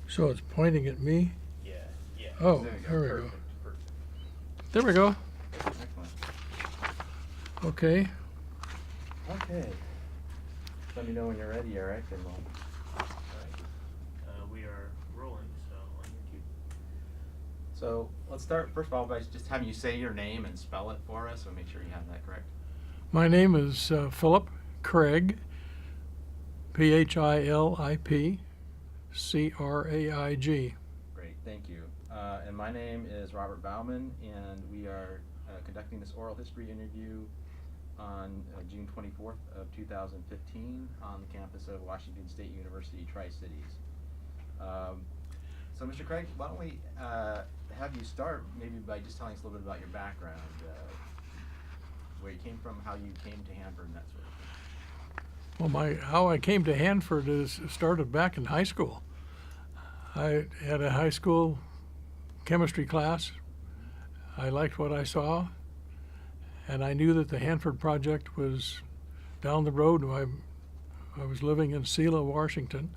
So it's pointing at me? Yeah, yeah. Oh, There you go. there we go. Perfect, perfect. There we go. Excellent. Okay. Okay. Let me know when you're ready, Eric, and we'll. All right. We are rolling, so on your cue. So let's start first of all by just having you say your name and spell it for us, so make sure you have that correct. My name is Philip Craig, Philip Craig. Great, thank you. And my name is Robert Bauman, and we are conducting this oral history interview on June 24th of 2015 on the campus of Washington State University, Tri-Cities. So Mr. Craig, why don't we have you start maybe by just telling us a little bit about your background, where you came from, how you came to Hanford, and that sort of thing. Well, how I came to Hanford is started back in high school. I had a high school chemistry class. I liked what I saw, and I knew that the Hanford Project was down the road. I was living in Selah, Washington,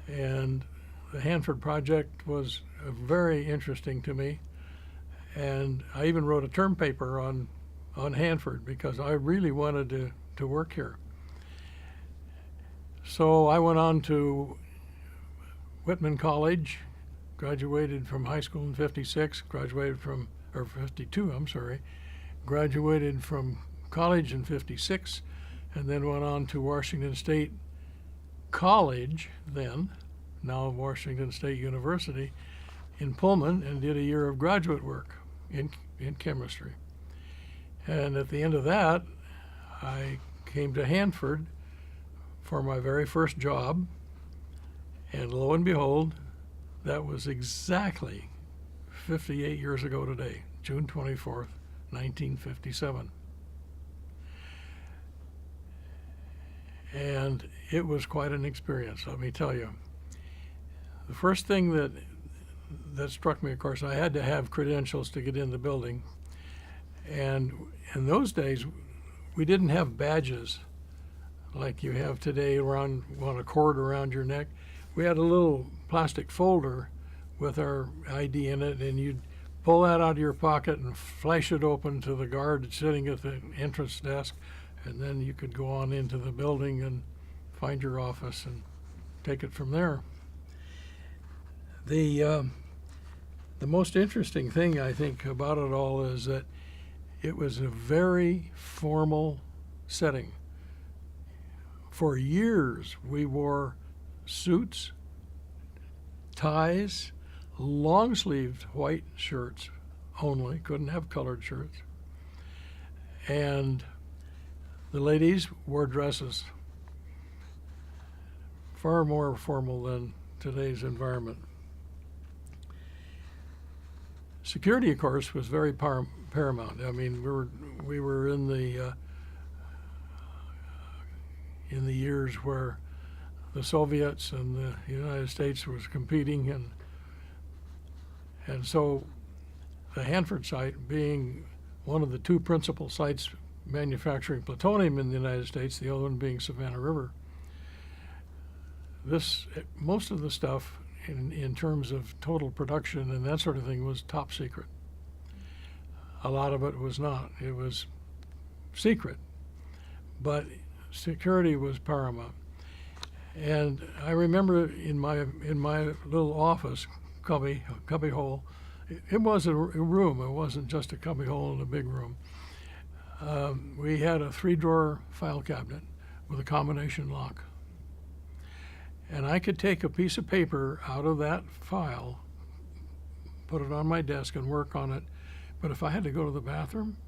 and the Hanford Project was very interesting to me. And I even wrote a term paper on Hanford because I really wanted to work here. So I went on to Whitman College, graduated from high school in 56, graduated from, or 52, I'm sorry, graduated from college in 56, and then went on to Washington State College then, now Washington State University, in Pullman, and did a year of graduate work in chemistry. And at the end of that, I came to Hanford for my very first job, and lo and behold, that was exactly 58 years ago today, June 24th, 1957. And it was quite an experience, let me tell you. The first thing that struck me, of course, I had to have credentials to get in the building. And in those days, we didn't have badges like you have today on a cord around your neck. We had a little plastic folder with our ID in it, and you'd pull that out of your pocket and flash it open to the guard sitting at the entrance desk, and then you could go on into the building and find your office and take it from there. The most interesting thing, I think, about it all is that it was a very formal setting. For years, we wore suits, ties, long-sleeved white shirts only, couldn't have colored shirts. And the ladies wore dresses, far more formal than today's environment. Security, of course, was very paramount. I mean, we were in the years where the Soviets and the United States was competing, and so the Hanford site, being one of the two principal sites manufacturing plutonium in the United States, the other one being Savannah River, most of the stuff in terms of total production and that sort of thing was top secret. A lot of it was not. It was secret, but security was paramount. And I remember in my little office, cubby hole, it was a room. It wasn't just a cubby hole in a big room. We had a 3-drawer file cabinet with a combination lock. And I could take a piece of paper out of that file, put it on my desk and work on it. But if I had to go to the bathroom,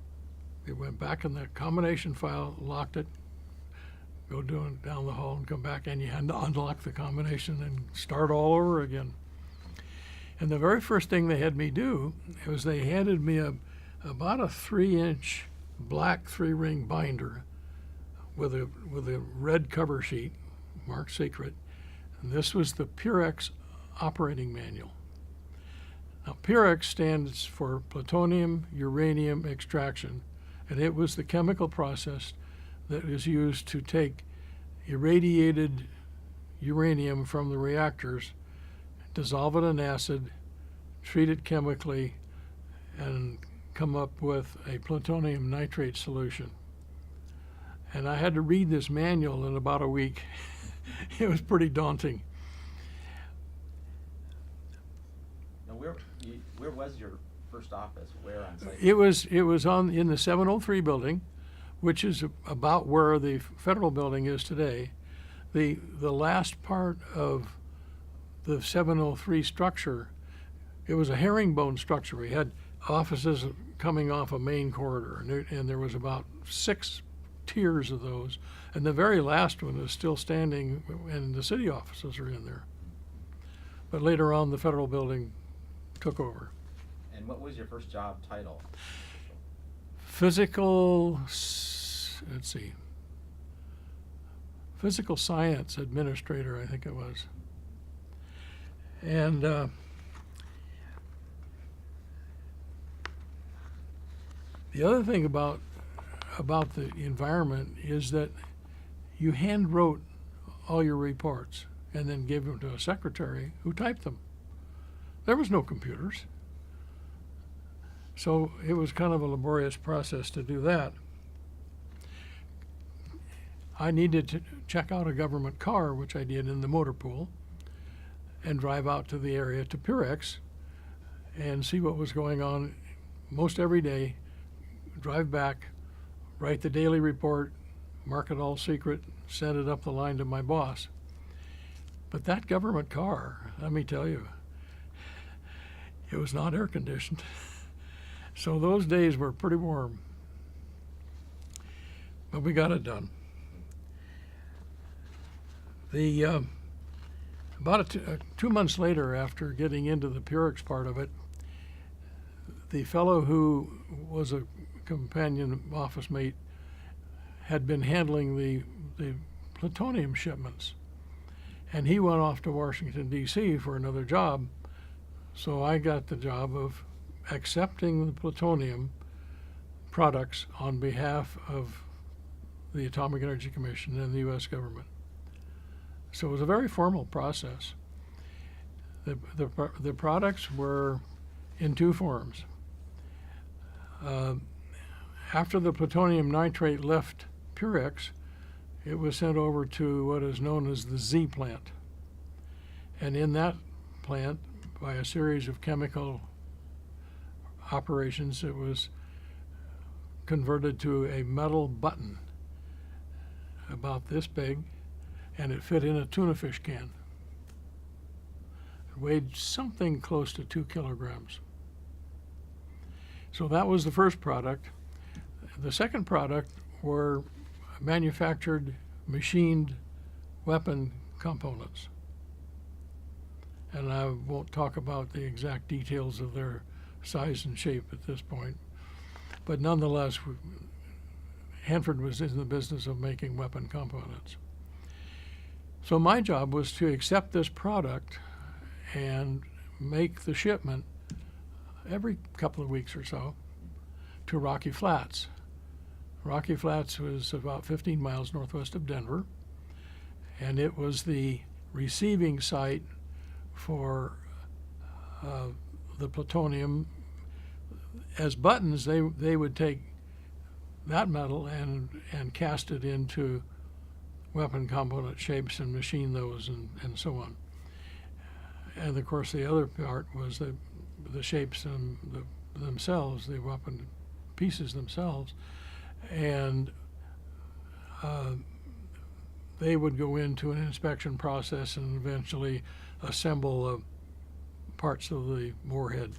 it went back in the combination file, locked it, go down the hall and come back, and you had to unlock the combination and start all over again. And the very first thing they had me do was they handed me about a 3-inch black 3-ring binder with a red cover sheet, marked secret. And this was the Purex operating manual. Now, Purex stands for plutonium uranium extraction, and it was the chemical process that is used to take irradiated uranium from the reactors dissolve it in acid, treat it chemically, and come up with a plutonium nitrate solution. And I had to read this manual in about a week. It was pretty daunting. Now, where was your first office? Where on site? It was in the 703 building, which is about where the federal building is today. The last part of the 703 structure, it was a herringbone structure. We had offices coming off a main corridor, and there was about 6 tiers of those, and the very last one is still standing, and the city offices are in there. But later on, the federal building took over. And what was your first job title? Physical science administrator, I think it was. And the other thing about the environment is that you hand wrote all your reports and then gave them to a secretary who typed them. There was no computers. So it was kind of a laborious process to do that. I needed to check out a government car, which I did in the motor pool, and drive out to the area to Purex and see what was going on most every day, drive back, write the daily report, mark it all secret, send it up the line to my boss. But that government car, let me tell you, it was not air conditioned. So those days were pretty warm. But we got it done. About 2 months later, after getting into the Purex part of it, the fellow who was a companion office mate had been handling the plutonium shipments. And he went off to Washington, D.C. for another job. So I got the job of accepting the plutonium products on behalf of the Atomic Energy Commission and the U.S. government. So it was a very formal process. The products were in 2 forms. After the plutonium nitrate left Purex, it was sent over to what is known as the Z plant. And in that plant, by a series of chemical operations, it was converted to a metal button about this big, and it fit in a tuna fish can. It weighed something close to 2 kilograms. So that was the first product. The second product were manufactured, machined weapon components. And I won't talk about the exact details of their size and shape at this point. But nonetheless, Hanford was in the business of making weapon components. So my job was to accept this product and make the shipment every couple of weeks or so to Rocky Flats. Rocky Flats was about 15 miles northwest of Denver, and it was the receiving site for the plutonium. As buttons, they would take that metal and cast it into weapon component shapes and machine those and so on. And of course the other part was the shapes themselves, the weapon pieces themselves, and they would go into an inspection process and eventually assemble parts of the warhead.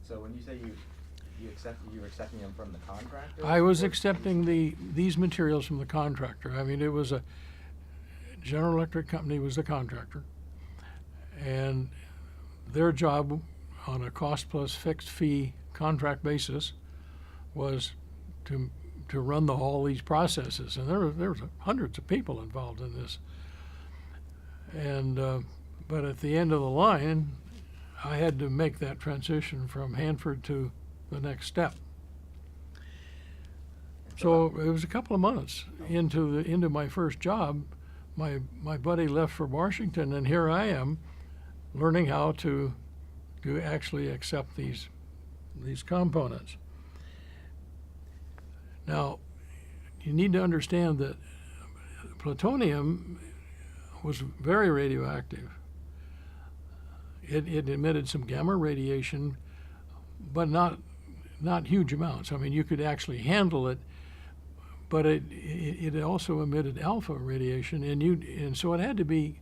So when you say you were accepting them from the contractor? I was or- accepting these materials from the contractor. I mean, it was a General Electric company was the contractor, and their job on a cost plus fixed fee contract basis was to run all these processes, and there was hundreds of people involved in this. And but at the end of the line, I had to make that transition from Hanford to the next step. So it was a couple of months into my first job. my buddy left for Washington, and here I am learning how to actually accept these components. Now, you need to understand that plutonium was very radioactive. It emitted some gamma radiation, but not huge amounts. I mean, you could actually handle it, but it also emitted alpha radiation, and so it had to be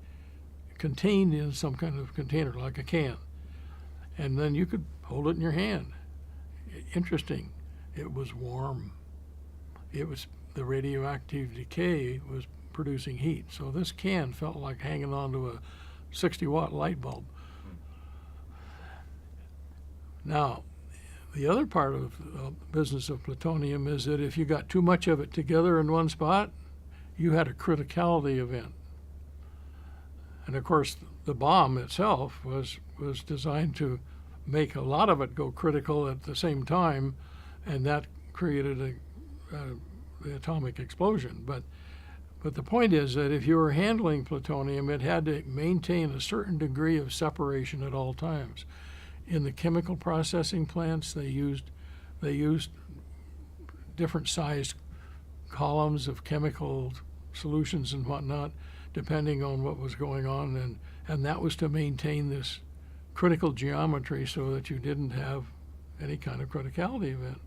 contained in some kind of container, like a can, and then you could hold it in your hand. Interesting, it was warm. It was the radioactive decay was producing heat, so this can felt like hanging onto a 60-watt light bulb. Now, the other part of the business of plutonium is that if you got too much of it together in one spot, you had a criticality event. And of course, the bomb itself was designed to make a lot of it go critical at the same time, and that created the atomic explosion. But the point is that if you were handling plutonium, it had to maintain a certain degree of separation at all times. In the chemical processing plants, they used different sized columns of chemical solutions and whatnot, depending on what was going on, and that was to maintain this critical geometry so that you didn't have any kind of criticality event.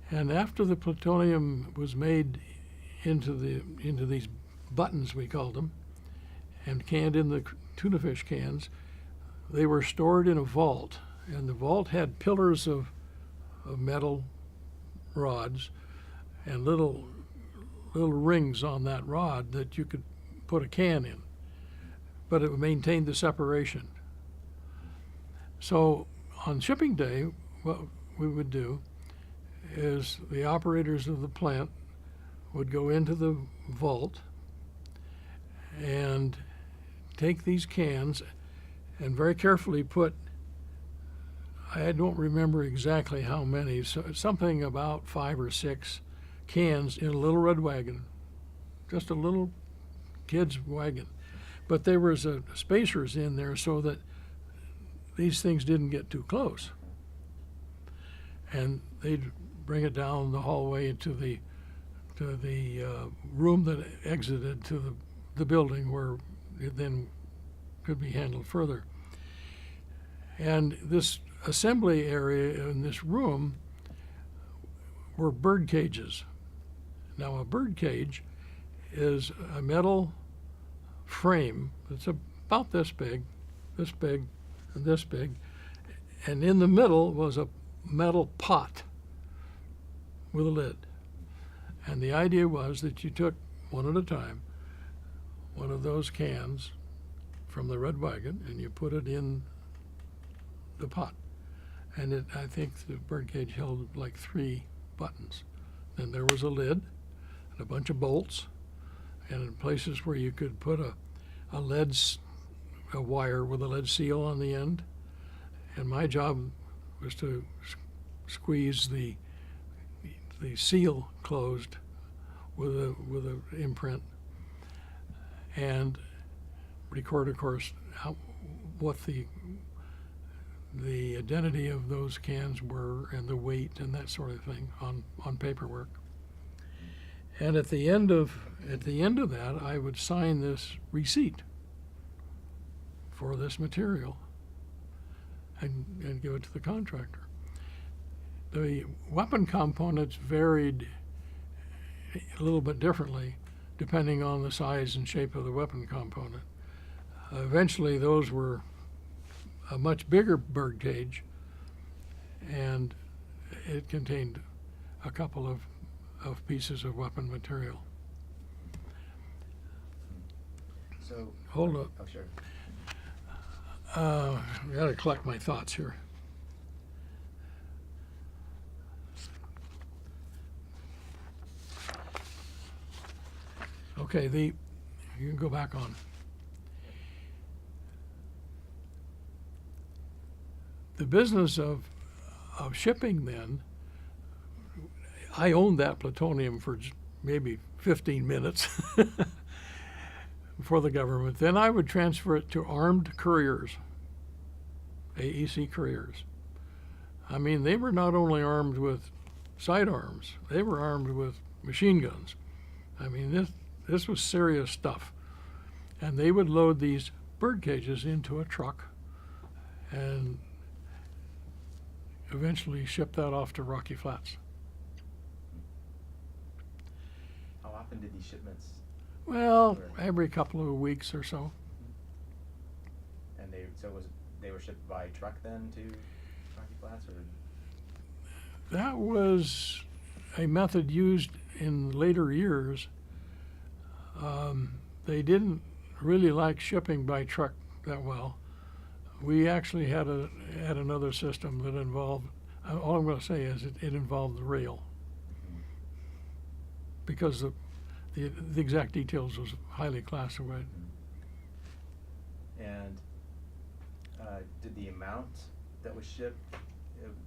And after the plutonium was made into these buttons, we called them, and canned in the tuna fish cans, they were stored in a vault, and the vault had pillars of metal rods and little rings on that rod that you could put a can in, but it maintained the separation. So on shipping day, what we would do is the operators of the plant would go into the vault and take these cans and very carefully put, I don't remember exactly how many, so something about 5 or 6 cans in a little red wagon, just a little kid's wagon. But there was spacers in there so that these things didn't get too close. And they'd bring it down the hallway to the room that exited to the building where it then could be handled further. And this assembly area in this room were bird cages. Now, a bird cage is a metal frame that's about this big, and this big, and in the middle was a metal pot with a lid. And the idea was that you took one at a time one of those cans from the red wagon and you put it in the pot. And I think the birdcage held like 3 buttons. Then there was a lid and a bunch of bolts, and in places where you could put a wire with a lead seal on the end. And my job was to squeeze the seal closed with a imprint and record, of course, what the identity of those cans were and the weight and that sort of thing on paperwork. And at the end of that, I would sign this receipt for this material and give it to the contractor. The weapon components varied a little bit differently depending on the size and shape of the weapon component. Eventually, those were a much bigger bird cage, and it contained a couple of pieces of weapon material. So Hold up. Oh, sure. I gotta collect my thoughts here. Okay, you can go back on. The business of shipping then, I owned that plutonium for maybe 15 minutes. for the government. Then I would transfer it to armed couriers, AEC couriers. I mean, they were not only armed with sidearms, they were armed with machine guns. I mean, this was serious stuff. And they would load these bird cages into a truck and eventually ship that off to Rocky Flats. How often did these shipments, Well, every couple of weeks or so. and they were shipped by truck then to Rocky Flats, or? That was a method used in later years. They didn't really like shipping by truck that well. We actually had another system that involved. All I'm going to say is it involved the rail, because the exact details was highly classified. And did the amount that was shipped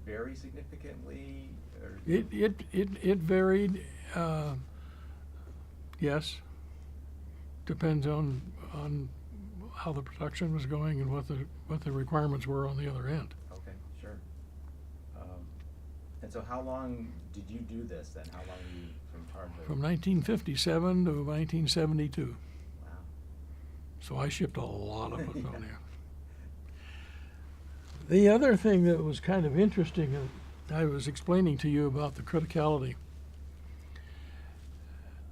vary significantly? Or? It varied. Yes. Depends on how the production was going and what the requirements were on the other end. Okay, sure. And so how long did you do this then? How long were you from charge of? From 1957 to 1972. Wow. So I shipped a lot of plutonium. The other thing that was kind of interesting, I was explaining to you about the criticality.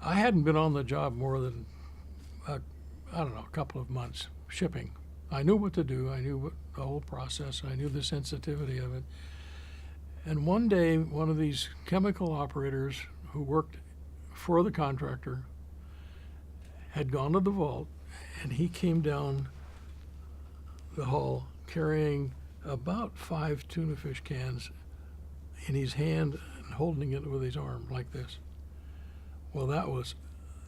I hadn't been on the job more than, a couple of months shipping. I knew what to do. I knew the whole process. I knew the sensitivity of it. And one day, one of these chemical operators who worked for the contractor had gone to the vault, and he came down the hall carrying about 5 tuna fish cans in his hand and holding it with his arm like this. Well, that was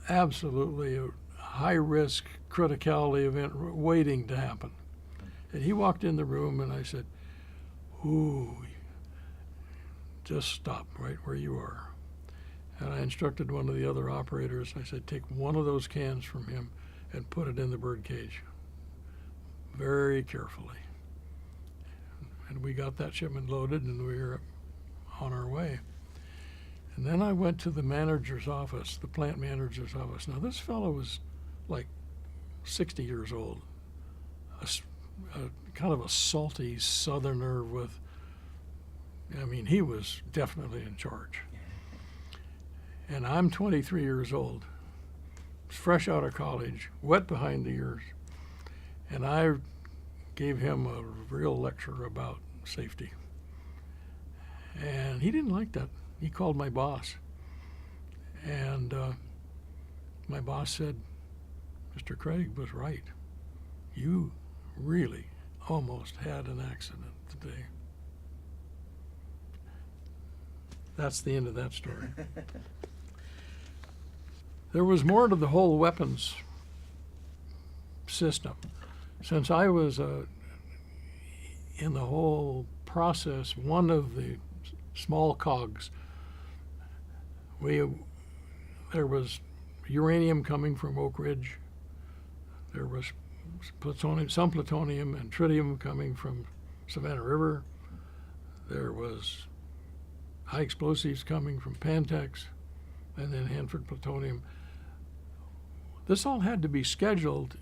absolutely a high-risk criticality event waiting to happen. And he walked in the room, and I said, "Ooh, just stop right where you are." And I instructed one of the other operators. I said, "Take one of those cans from him and put it in the bird cage, very carefully." And we got that shipment loaded, and we were on our way. And then I went to the manager's office, the plant manager's office. Now, this fellow was like 60 years old, a kind of a salty southerner with, I mean, he was definitely in charge. And I'm 23 years old, fresh out of college, wet behind the ears. And I gave him a real lecture about safety. And he didn't like that. He called my boss. And my boss said, "Mr. Craig was right. You really almost had an accident today." That's the end of that story. There was more to the whole weapons system. Since I was in the whole process, one of the small cogs, there was uranium coming from Oak Ridge. There was some plutonium and tritium coming from Savannah River. There was high explosives coming from Pantex, and then Hanford Plutonium. This all had to be scheduled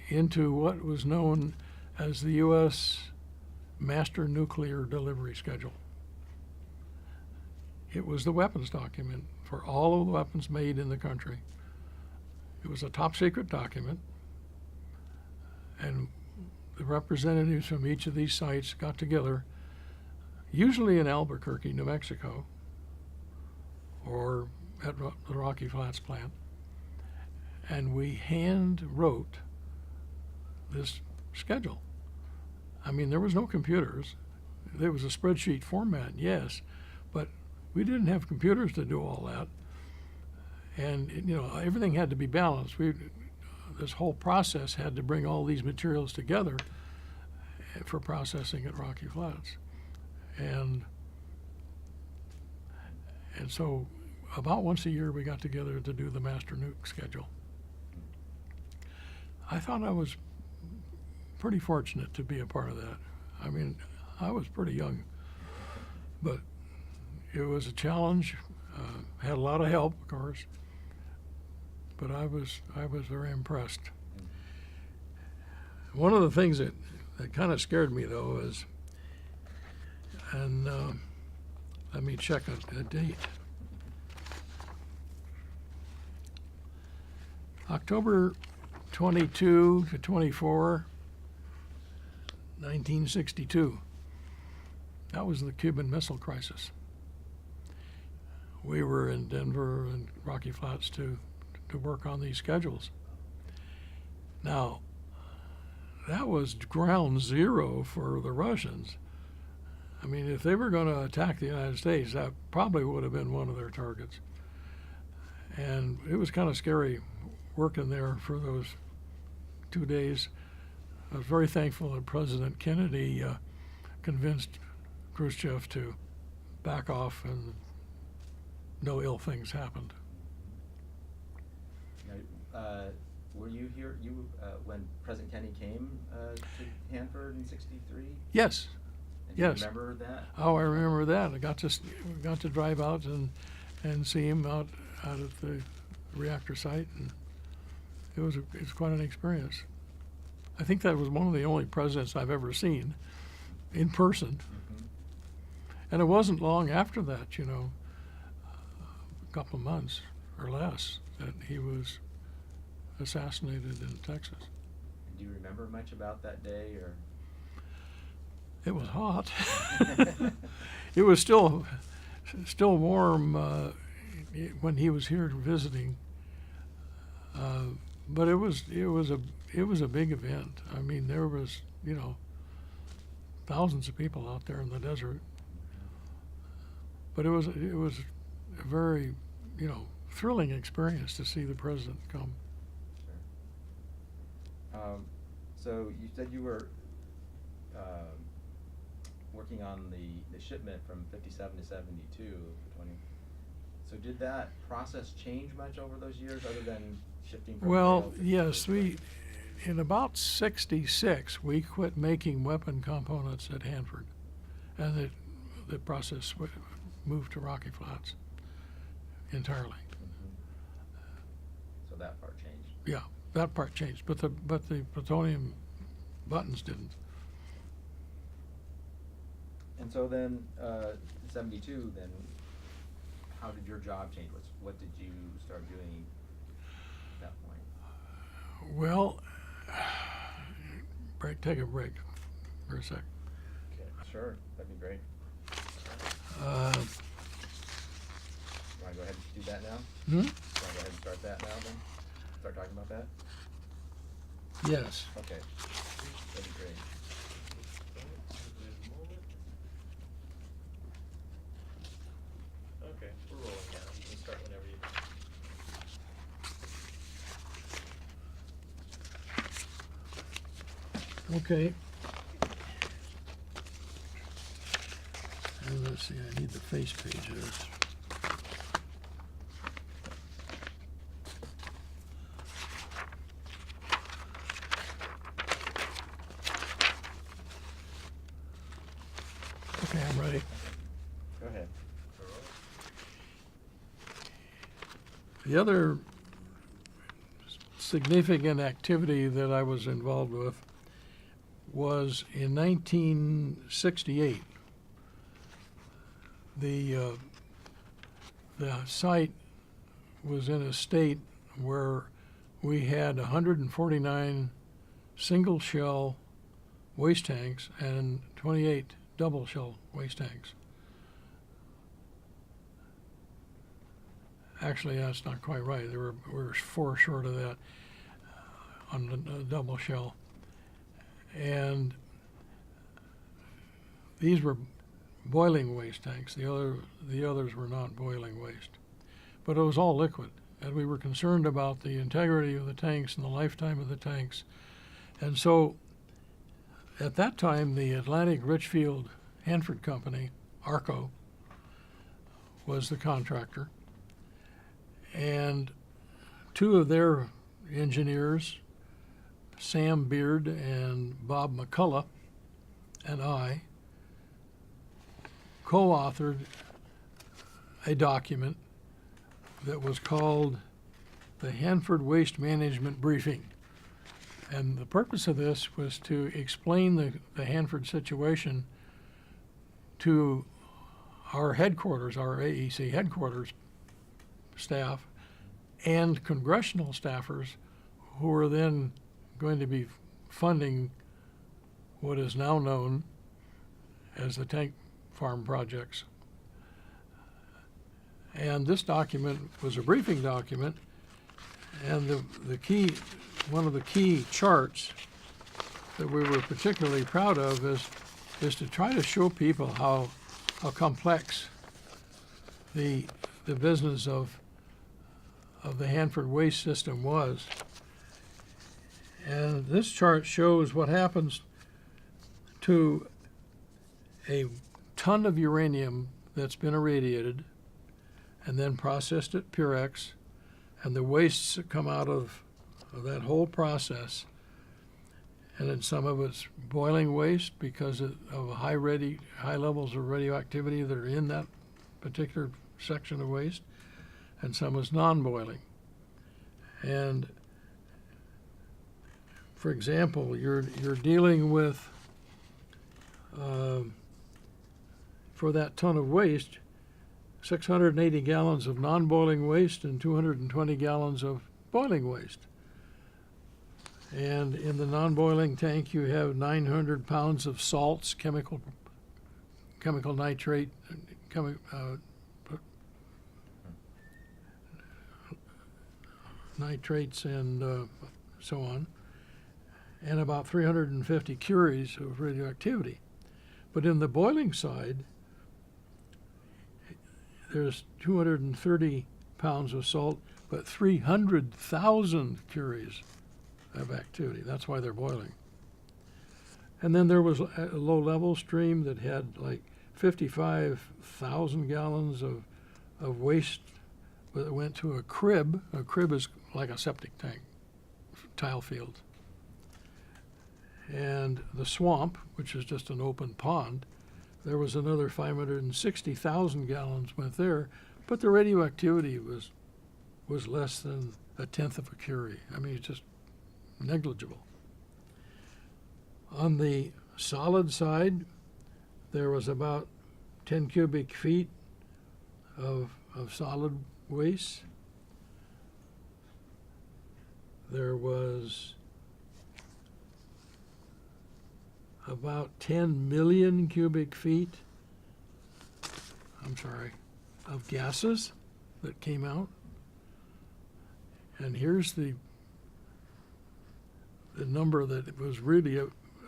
into what was known as the U.S. Master Nuclear Delivery Schedule. It was the weapons document for all of the weapons made in the country. It was a top secret document, and the representatives from each of these sites got together, usually in Albuquerque, New Mexico, or at the Rocky Flats plant, and we hand wrote this schedule. I mean, there was no computers. There was a spreadsheet format, yes, but we didn't have computers to do all that. And, everything had to be balanced. This whole process had to bring all these materials together for processing at Rocky Flats. And so about once a year we got together to do the Master Nuke schedule. I thought I was pretty fortunate to be a part of that. I mean, I was pretty young, but it was a challenge. Had a lot of help, of course, but I was very impressed. One of the things that kind of scared me, though, is, and let me check a date. October 22 to 24, 1962. That was the Cuban Missile Crisis. We were in Denver and Rocky Flats to work on these schedules. Now, that was ground zero for the Russians. I mean, if they were going to attack the United States, that probably would have been one of their targets. And it was kind of scary working there for those 2 days. I was very thankful that President Kennedy convinced Khrushchev to back off and no ill things happened. Were you here when President Kennedy came to Hanford in '63? Yes. And Yes. Do you remember that? Oh, I remember that. I got to drive out and see him out at the reactor site, and it was quite an experience. I think that was one of the only presidents I've ever seen in person. Mm-hmm. And it wasn't long after that, a couple of months or less, that he was assassinated in Texas. Do you remember much about that day, or? It was hot. It was still warm when he was here visiting, but it was a big event. I mean, there was thousands of people out there in the desert, but it was a very thrilling experience to see the president come. Sure. So you said you were working on the shipment from 57 to 72. So did that process change much over those years, other than shifting from Well, rail to yes, road? in about '66, we quit making weapon components at Hanford, and the process moved to Rocky Flats entirely. Mhm. So that part changed. Yeah, that part changed, but the plutonium buttons didn't. And so then, 72, then how did your job change? What did you start doing at that point? Well, take a break for a sec. Okay, sure, that'd be great. Uh, Want to go ahead and do that now? hmm? Want to go ahead and start that now then? Start talking about that? Yes. Okay, that'd be great. Okay, we're rolling now. You can start whenever you. Okay. And let's see, I need the face pages. Okay, I'm ready. Go ahead. The other significant activity that I was involved with was in 1968. The site was in a state where we had 149 single shell waste tanks and 28 double shell waste tanks. Actually, that's not quite right. We were 4 short of that on the double shell. And these were boiling waste tanks. The others were not boiling waste. But it was all liquid, and we were concerned about the integrity of the tanks and the lifetime of the tanks. And so at that time, the Atlantic Richfield Hanford Company, ARCO, was the contractor. And 2 of their engineers Sam Beard and Bob McCullough and I co-authored a document that was called the Hanford Waste Management Briefing. And the purpose of this was to explain the Hanford situation to our headquarters, our AEC headquarters staff, and congressional staffers who were then going to be funding what is now known as the tank farm projects. And this document was a briefing document, and one of the key charts that we were particularly proud of is to try to show people how complex the business of the Hanford waste system was. And this chart shows what happens to a ton of uranium that's been irradiated and then processed at Purex, and the wastes that come out of that whole process. And then some of it's boiling waste because of high levels of radioactivity that are in that particular section of waste, and some is non-boiling. And for example, you're dealing with for that ton of waste, 680 gallons of non-boiling waste and 220 gallons of boiling waste. And in the non-boiling tank, you have 900 pounds of salts, chemical nitrate, nitrates, and so on, and about 350 curies of radioactivity. But in the boiling side, there's 230 pounds of salt, but 300,000 curies of activity. That's why they're boiling. And then there was a low-level stream that had like 55,000 gallons of waste that went to a crib. A crib is like a septic tank, tile field. And the swamp, which is just an open pond, there was another 560,000 gallons went there, but the radioactivity was less than a tenth of a curie. I mean, it's just negligible. On the solid side, there was about 10 cubic feet of solid waste. There was about 10 million cubic feet, of gases that came out. And here's the number that was really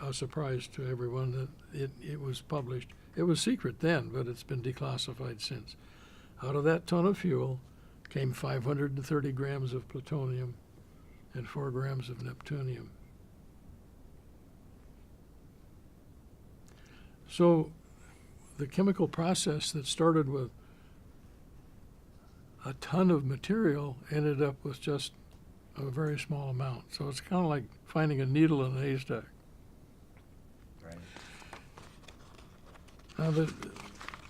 a surprise to everyone, that it was published. It was secret then, but it's been declassified since. Out of that ton of fuel came 530 grams of plutonium and 4 grams of neptunium. So the chemical process that started with a ton of material ended up with just a very small amount. So it's kind of like finding a needle in a haystack. Right. Now,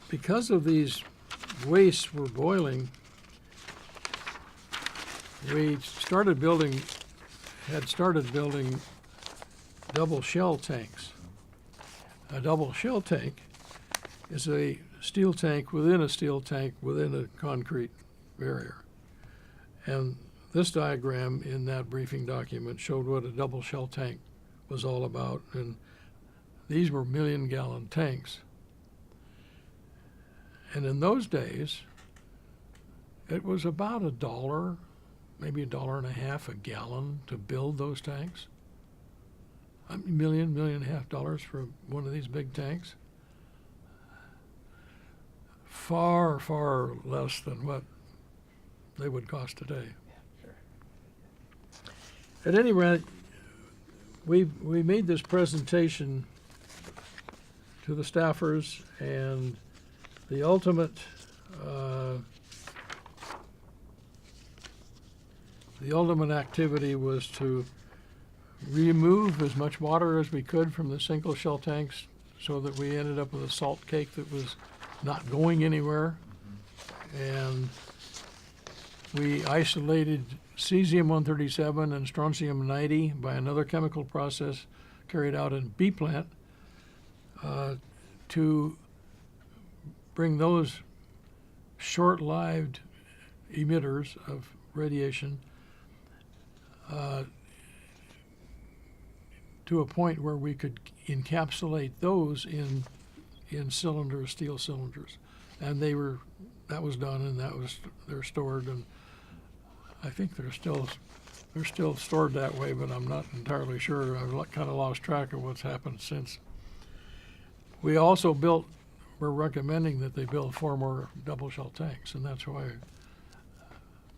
because of these wastes were boiling, we had started building double shell tanks. A double shell tank is a steel tank within a steel tank within a concrete barrier. And this diagram in that briefing document showed what a double shell tank was all about. And these were million-gallon tanks. And in those days, it was about $1, maybe $1.50 a gallon to build those tanks. $1.5 million for one of these big tanks. Far, far less than what they would cost today. Yeah, sure. At any rate, we made this presentation to the staffers, and the ultimate activity was to remove as much water as we could from the single shell tanks so that we ended up with a salt cake that was not going anywhere. And we isolated cesium-137 and strontium-90 by another chemical process carried out in B plant to bring those short-lived emitters of radiation to a point where we could encapsulate those in cylinders, steel cylinders, and that was done, and they're stored, and I think they're still stored that way, but I'm not entirely sure. I've kind of lost track of what's happened since. We also we're recommending that they build 4 more double shell tanks, and that's why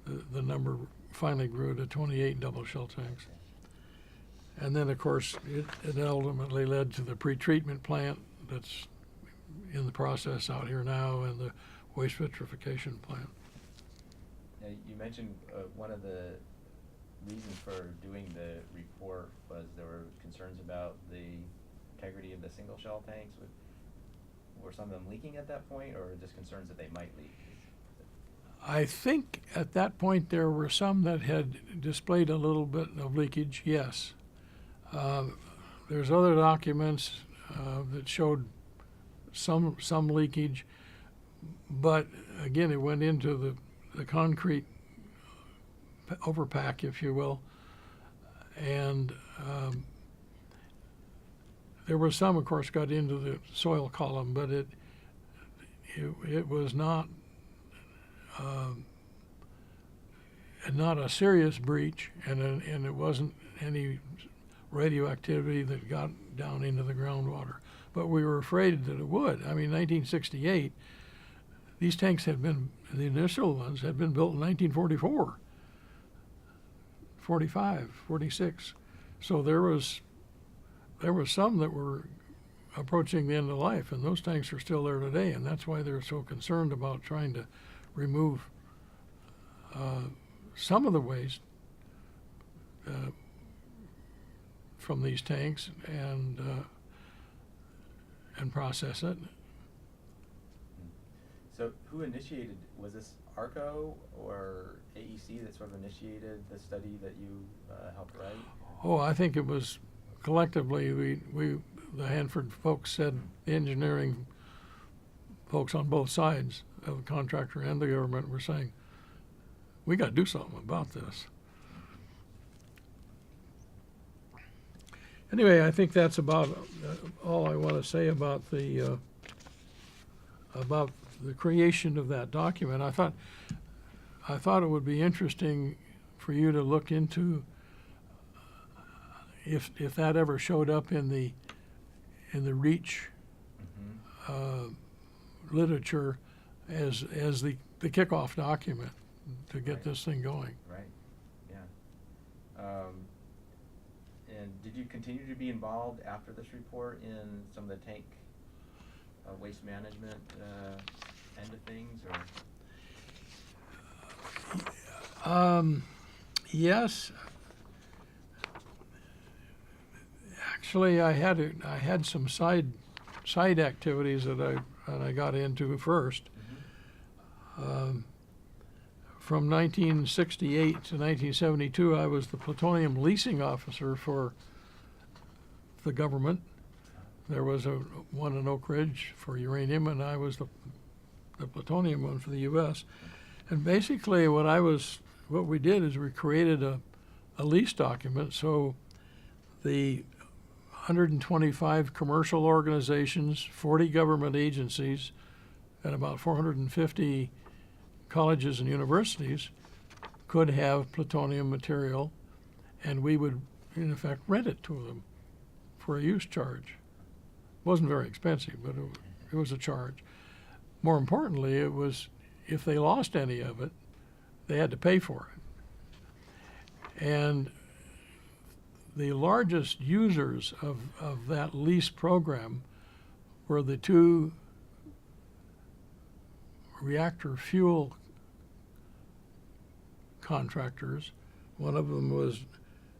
the number finally grew to 28 double shell tanks. And then, of course, it ultimately led to the pretreatment plant that's in the process out here now, and the waste vitrification plant. Now, you mentioned one of the reasons for doing the report was there were concerns about the integrity of the single shell tanks. Were some of them leaking at that point, or just concerns that they might leak? I think at that point there were some that had displayed a little bit of leakage, yes. There's other documents that showed some leakage, but again, it went into the concrete overpack, if you will, and there was some, of course, got into the soil column, but it was not a serious breach, and it wasn't any radioactivity that got down into the groundwater. But we were afraid that it would. I mean, 1968, these tanks the initial ones had been built in 1944, 45, 46. So there was some that were approaching the end of life, and those tanks are still there today, and that's why they're so concerned about trying to remove some of the waste from these tanks and process it. So who initiated, was this ARCO or AEC that sort of initiated the study that you helped write? Oh, I think it was collectively, the Hanford folks said, the engineering folks on both sides of the contractor and the government were saying, we got to do something about this. Anyway, I think that's about all I want to say about the creation of that document. I thought it would be interesting for you to look into if that ever showed up in the REACH literature as the kickoff document to get this thing going. Right. Yeah. And did you continue to be involved after this report in some of the tank waste management end of things, or? Yes. Actually, I had some side activities that I got into first. From 1968 to 1972, I was the plutonium leasing officer for the government. There was one in Oak Ridge for uranium, and I was the plutonium one for the U.S. And basically, what we did is we created a lease document. So the 125 commercial organizations, 40 government agencies, and about 450 colleges and universities could have plutonium material, and we would, in effect, rent it to them for a use charge. It wasn't very expensive, but it was a charge. More importantly, it was if they lost any of it, they had to pay for it. And the largest users of that lease program were the 2 reactor fuel contractors. One of them was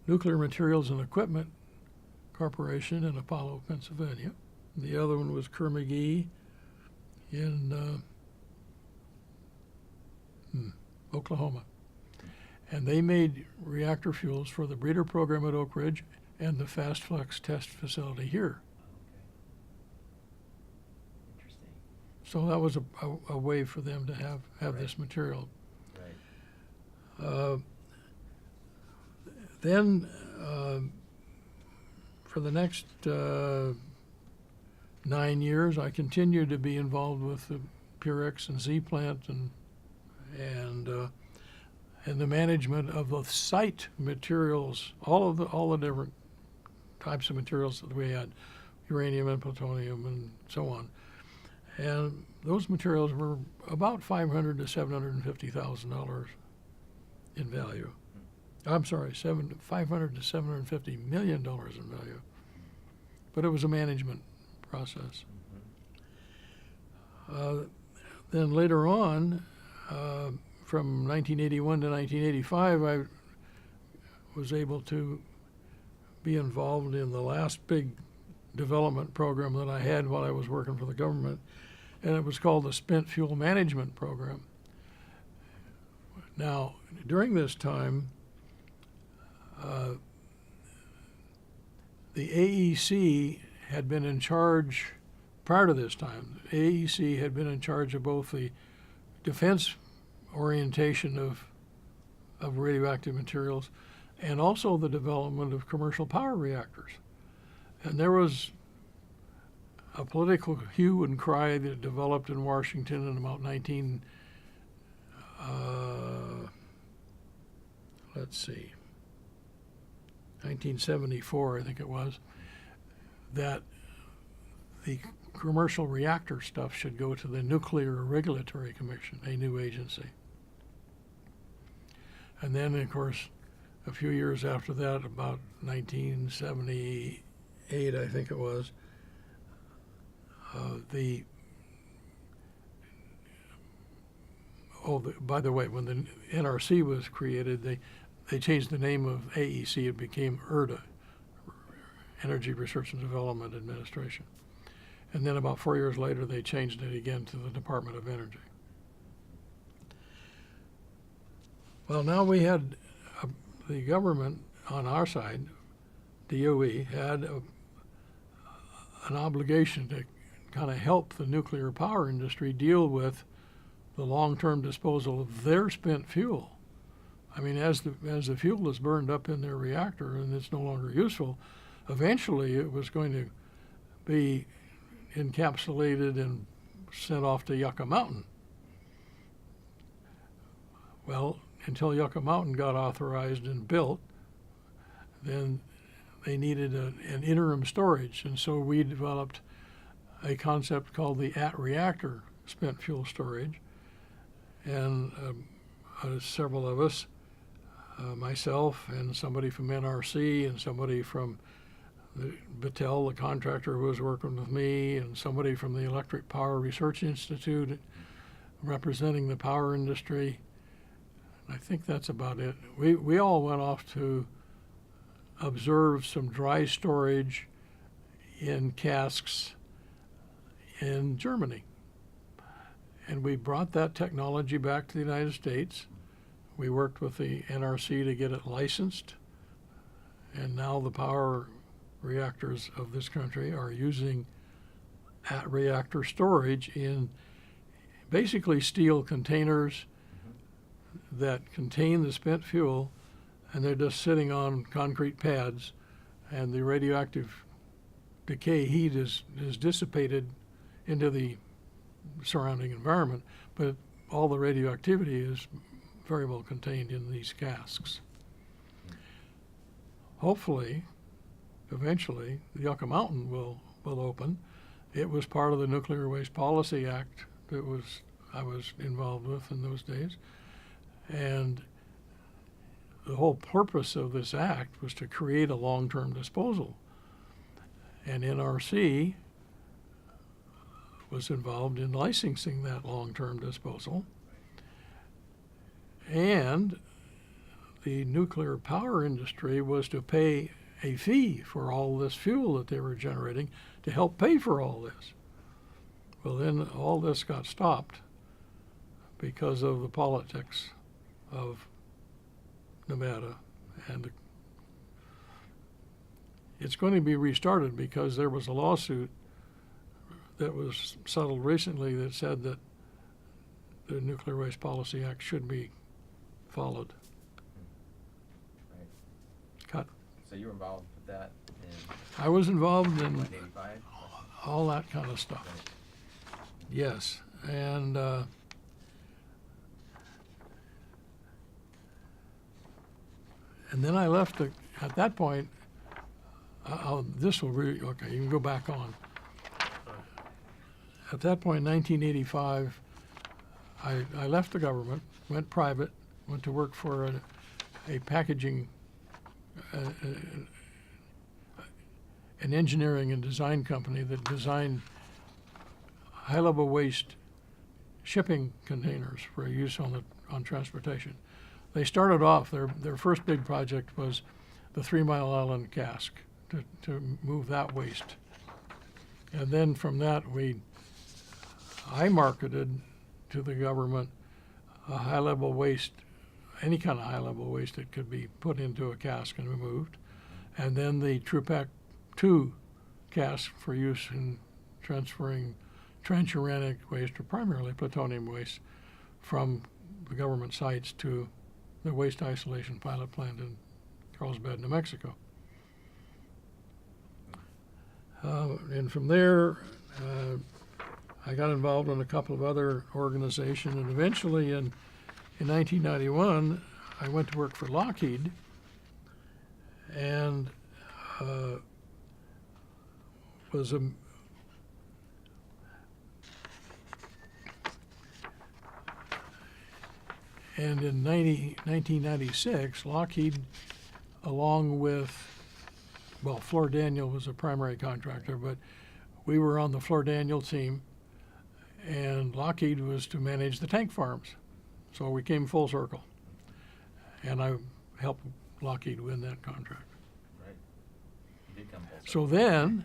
Nuclear Materials and Equipment Corporation in Apollo, Pennsylvania. The other one was Kerr-McGee in Oklahoma. And they made reactor fuels for the breeder program at Oak Ridge and the Fast Flux test facility here. Okay. Interesting. So that was a way for them to have Right. this material. Right. Then, for the next 9 years, I continued to be involved with the Purex and Z plant and the management of the site materials, all the different types of materials that we had, uranium and plutonium and so on. And those materials were about $500,000 to $750,000 in value. I'm sorry, $500 to $750 million in value. But it was a management process. Then later on, from 1981 to 1985, I was able to be involved in the last big development program that I had while I was working for the government, and it was called the Spent Fuel Management Program. Now, during this time, the AEC had been in charge, prior to this time, the AEC had been in charge of both the defense orientation of radioactive materials and also the development of commercial power reactors. And there was a political hue and cry that developed in Washington in about 1974, I think it was, that the commercial reactor stuff should go to the Nuclear Regulatory Commission, a new agency. And then, of course, a few years after that, about 1978, I think it was, by the way, when the NRC was created, they changed the name of AEC. It became ERDA, Energy Research and Development Administration. And then about 4 years later, they changed it again to the Department of Energy. Well, now we had the government on our side, DOE, had an obligation to kind of help the nuclear power industry deal with the long-term disposal of their spent fuel. I mean, as the fuel is burned up in their reactor and it's no longer useful, eventually it was going to be encapsulated and sent off to Yucca Mountain. Well, until Yucca Mountain got authorized and built, then they needed an interim storage, and so we developed a concept called the at-reactor spent fuel storage, and several of us, myself and somebody from NRC and somebody from Battelle, the contractor who was working with me, and somebody from the Electric Power Research Institute representing the power industry. I think that's about it. We all went off to observe some dry storage in casks in Germany. And we brought that technology back to the United States. We worked with the NRC to get it licensed. And now the power reactors of this country are using at-reactor storage in basically steel containers that contain the spent fuel, and they're just sitting on concrete pads, and the radioactive decay heat is dissipated into the surrounding environment, but all the radioactivity is very well contained in these casks. Hopefully, eventually, the Yucca Mountain will open. It was part of the Nuclear Waste Policy Act that I was involved with in those days. And the whole purpose of this act was to create a long-term disposal. And NRC was involved in licensing that long-term disposal. And the nuclear power industry was to pay a fee for all this fuel that they were generating to help pay for all this. Well, then all this got stopped because of the politics of Nevada, and it's going to be restarted because there was a lawsuit that was settled recently that said that the Nuclear Waste Policy Act should be followed. Right. Cut. So you were involved with that in I was involved in 1985? all that kind of stuff. Right. Yes, and then I left. At that point, this will really okay. You can go back on. At that point, 1985, I left the government, went private, went to work for a packaging, an engineering and design company that designed high-level waste shipping containers for use on transportation. They started off, their first big project was the 3 Mile Island cask to move that waste. And then from that, I marketed to the government a high-level waste, any kind of high-level waste that could be put into a cask and removed. And then the TruPac 2 cask for use in transferring transuranic waste, or primarily plutonium waste, from the government sites to the waste isolation pilot plant in Carlsbad, New Mexico. And from there, I got involved in a couple of other organizations, and eventually in 1991, I went to work for Lockheed, and was a And in 1996, Lockheed, along with, Fluor Daniel was a primary contractor, but we were on the Fluor Daniel team, and Lockheed was to manage the tank farms. So we came full circle. And I helped Lockheed win that contract. Right. You did come full So circle. then,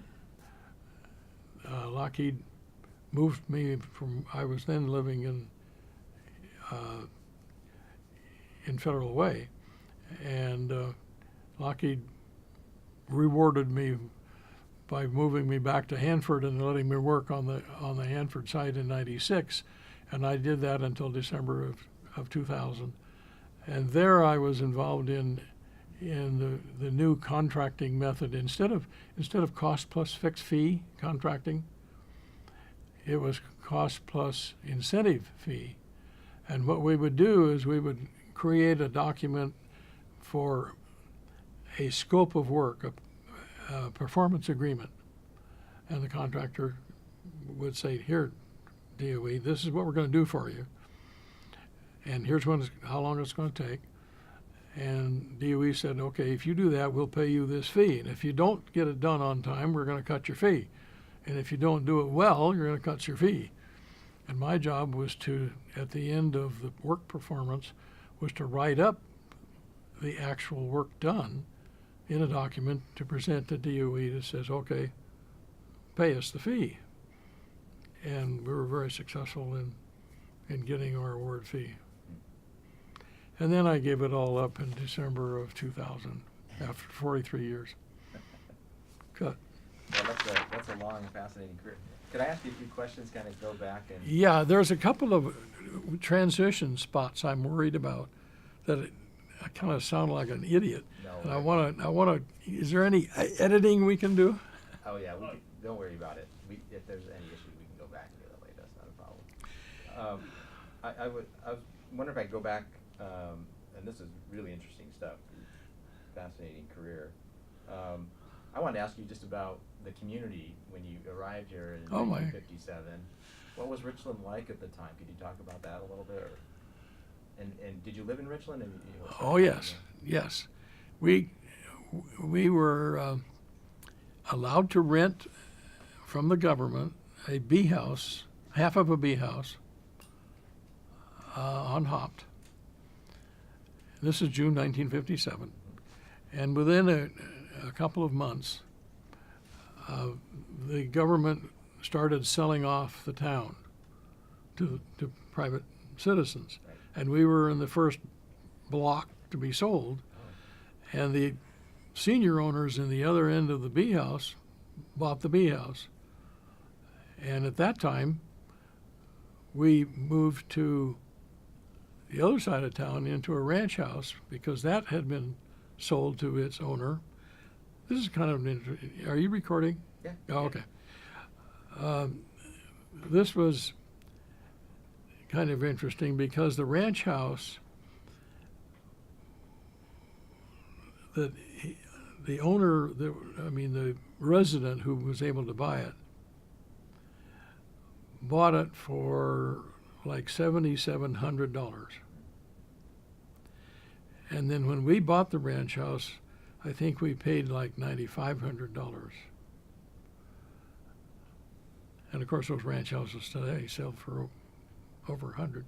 Lockheed moved me I was then living in Federal Way, and Lockheed rewarded me by moving me back to Hanford and letting me work on the Hanford site in '96, and I did that until December of 2000. And there I was involved in the new contracting method. Instead of cost plus fixed fee contracting, it was cost plus incentive fee. And what we would do is we would create a document for a scope of work, a performance agreement. And the contractor would say, here, DOE, this is what we're going to do for you. And here's how long it's going to take. And DOE said, okay, if you do that, we'll pay you this fee. And if you don't get it done on time, we're going to cut your fee. And if you don't do it well, you're going to cut your fee. And my job was to, at the end of the work performance, was to write up the actual work done in a document to present to DOE that says, okay, pay us the fee. And we were very successful in getting our award fee. And then I gave it all up in December of 2000 after 43 years. Cut. Well, that's a long and fascinating career. Could I ask you a few questions, kind of go back and... Yeah, there's a couple of transition spots I'm worried about that I kind of sound like an idiot. No, And I want to, is there any editing we can do? Oh, yeah, don't worry about it. If there's any issue, we can go back and do that later. That's not a problem. I was wondering if I could go back, and this is really interesting stuff, fascinating career. I wanted to ask you just about the community when you arrived here in 1957. What was Richland like at the time? Could you talk about that a little bit? And did you live in Richland? Oh, yes, yes. We were allowed to rent from the government a bee house, half of a bee house, unhopped. This is June 1957. And within a couple of months, the government started selling off the town to private citizens. Right. And we were in the first block to be sold. And the senior owners in the other end of the B house bought the B house. And at that time, we moved to the other side of town into a ranch house because that had been sold to its owner. This is kind of an are you recording? Yeah. Oh, okay. This was kind of interesting because the ranch house that the owner, the resident who was able to buy it, bought it for like $7,700. And then when we bought the ranch house, I think we paid like $9,500. And of course, those ranch houses today sell for over 100.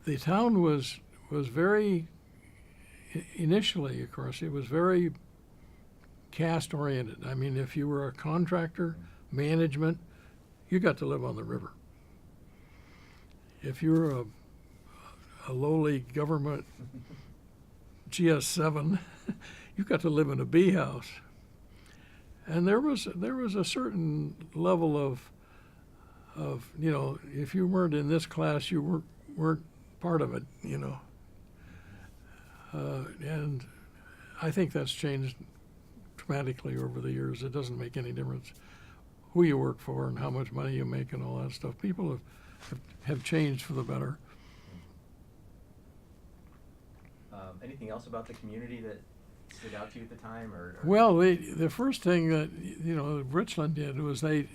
The town was very, initially, of course, it was very caste oriented. I mean, if you were a contractor, management, you got to live on the river. If you were a lowly government GS7, you got to live in a B house. And there was a certain level of if you weren't in this class, you weren't part of it, and I think that's changed dramatically over the years. It doesn't make any difference who you work for and how much money you make and all that stuff. People have changed for the better. Anything else about the community that stood out to you at the time, or? Well, the first thing that Richland did was they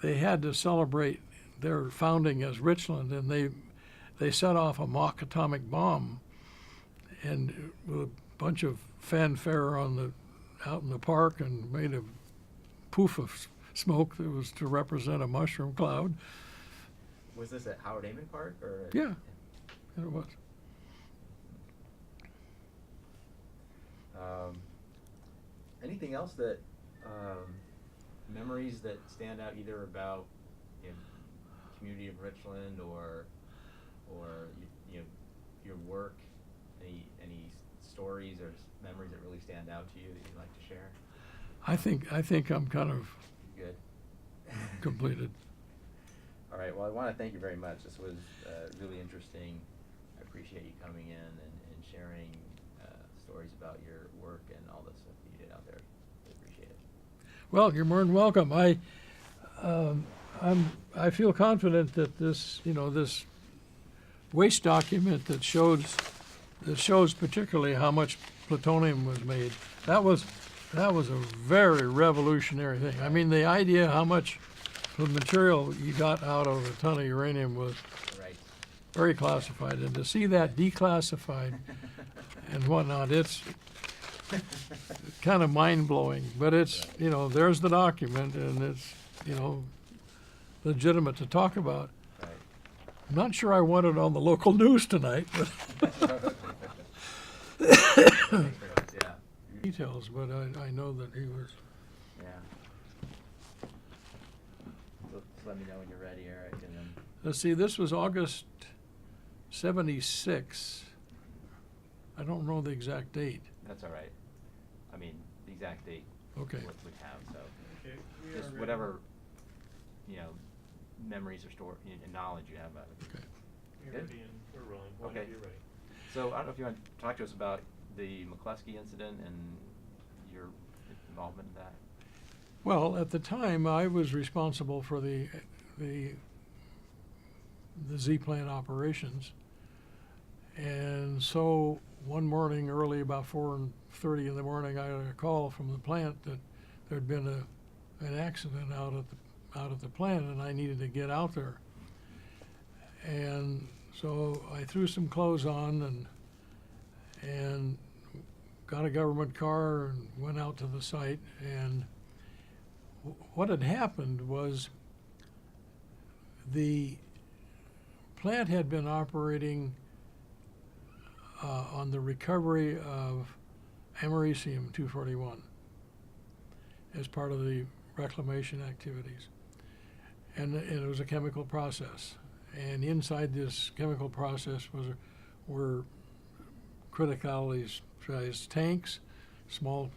had to celebrate their founding as Richland, and they set off a mock atomic bomb, and with a bunch of fanfare out in the park, and made a poof of smoke that was to represent a mushroom cloud. Was this at Howard Amon Park, or? Yeah, it was. Anything else that memories that stand out either about community of Richland or your work? Any stories or memories that really stand out to you that you'd like to share? I think I'm kind of Good. completed. All right. Well, I want to thank you very much. This was really interesting. I appreciate you coming in and sharing stories about your work and all the stuff that you did out there. I appreciate it. Well, you're more than welcome. I feel confident that this waste document that shows particularly how much plutonium was made. That was a very revolutionary thing. I mean, the idea how much the material you got out of a ton of uranium was Right. very classified, and to see that declassified and whatnot, it's kind of mind-blowing. But it's, there's the document, and it's, legitimate to talk about. Right. I'm not sure I want it on the local news tonight, but Yeah. details, but I know that he was. Yeah. So just let me know when you're ready, Eric, and then. Let's see, this was August 76. I don't know the exact date. That's all right. I mean, the exact date. Okay. Would have, so Okay, we just are ready. whatever, memories or and knowledge you have about it. Okay. We're Good. ready and we're rolling. Whenever Okay. you're ready. So I don't know if you want to talk to us about the McCluskey incident and your involvement in that. Well, at the time, I was responsible for the Z plant operations, and so one morning early, about 4:30 in the morning, I got a call from the plant that there'd been an accident out at the plant, and I needed to get out there. And so I threw some clothes on and got a government car and went out to the site. And what had happened was the plant had been operating on the recovery of americium-241 as part of the reclamation activities. And it was a chemical process. And inside this chemical process were criticality sized tanks, small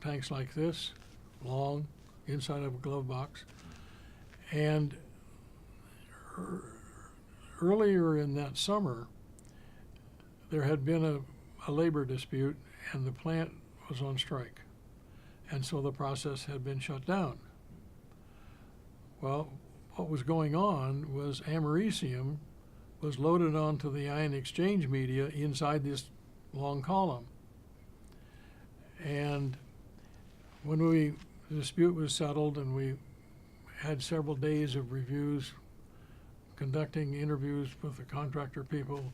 tanks like this, long, inside of a glove box. And earlier in that summer, there had been a labor dispute and the plant was on strike. And so the process had been shut down. Well, what was going on was americium was loaded onto the ion exchange media inside this long column. And when the dispute was settled and we had several days of reviews, conducting interviews with the contractor people,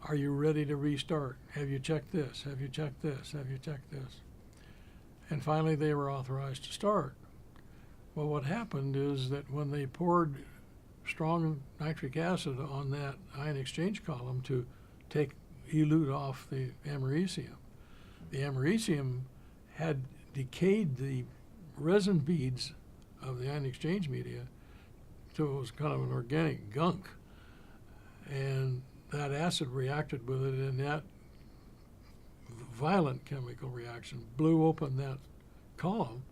are you ready to restart? Have you checked this? Have you checked this? Have you checked this? And finally they were authorized to start. Well, what happened is that when they poured strong nitric acid on that ion exchange column to elute off the americium had decayed the resin beads of the ion exchange media, so it was kind of an organic gunk. And that acid reacted with it, and that violent chemical reaction blew open that column.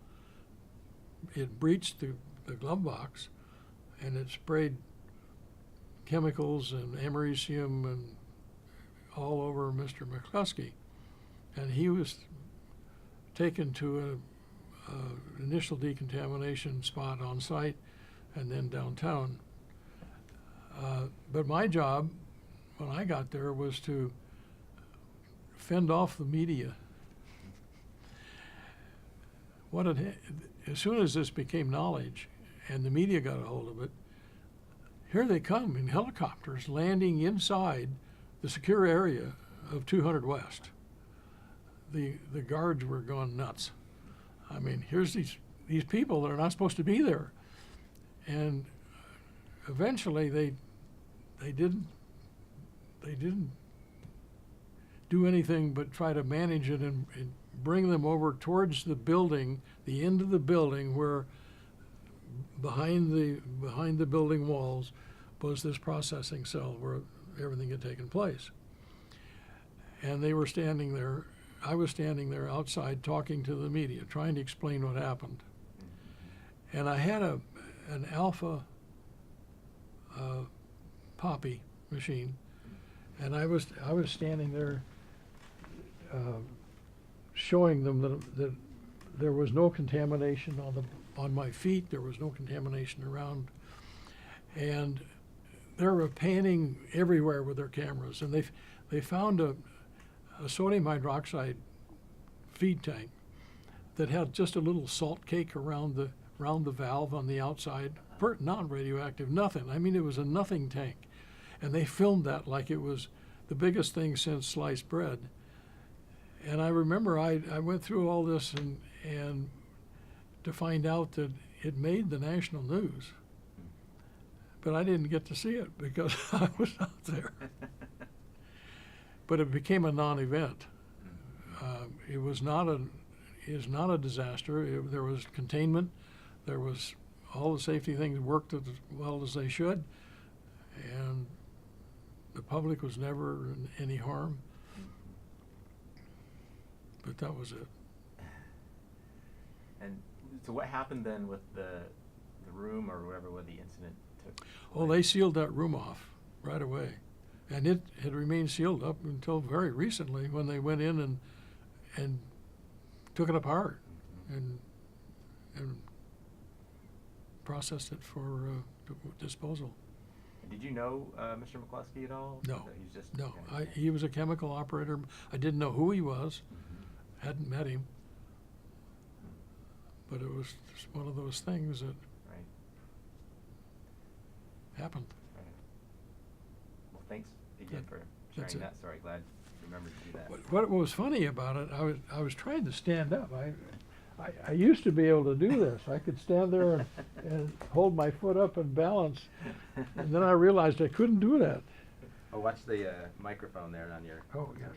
It breached the glove box, and it sprayed chemicals and americium and all over Mr. McCluskey. And he was taken to a initial decontamination spot on site and then downtown. But my job when I got there was to fend off the media. As soon as this became knowledge and the media got a hold of it, here they come in helicopters landing inside the secure area of 200 West. The guards were going nuts. I mean, here's these people that are not supposed to be there. And eventually they didn't do anything but try to manage it and bring them over towards the building, the end of the building where behind the building walls was this processing cell where everything had taken place. And they were standing there. I was standing there outside talking to the media, trying to explain what happened. And I had an Alpha Poppy machine, and I was standing there showing them that there was no contamination on my feet. There was no contamination around, and they were panning everywhere with their cameras, and they found a sodium hydroxide feed tank that had just a little salt cake around the valve on the outside, non-radioactive, nothing. I mean, it was a nothing tank. And they filmed that like it was the biggest thing since sliced bread. And I remember I went through all this and to find out that it made the national news. But I didn't get to see it because I was out there. But it became a non-event. It is not a disaster. There was containment. There was all the safety things worked as well as they should, and the public was never in any harm. But that was it. And so what happened then with the room or whatever where the incident took place? Oh, they sealed that room off right away. And it had remained sealed up until very recently when they went in and took it apart and processed it for disposal. Did you know Mr. McCluskey at all? No. So he's just, No, okay. he was a chemical operator. I didn't know who he was, hadn't met him, but it was just one of those things that Right. happened. Right. Well, thanks again for that's sharing it. that. Sorry, glad you remembered to do that. What was funny about it, I was trying to stand up. I used to be able to do this. I could stand there and hold my foot up and balance, and then I realized I couldn't do that. Oh, watch the microphone there on your. Oh, on yes. your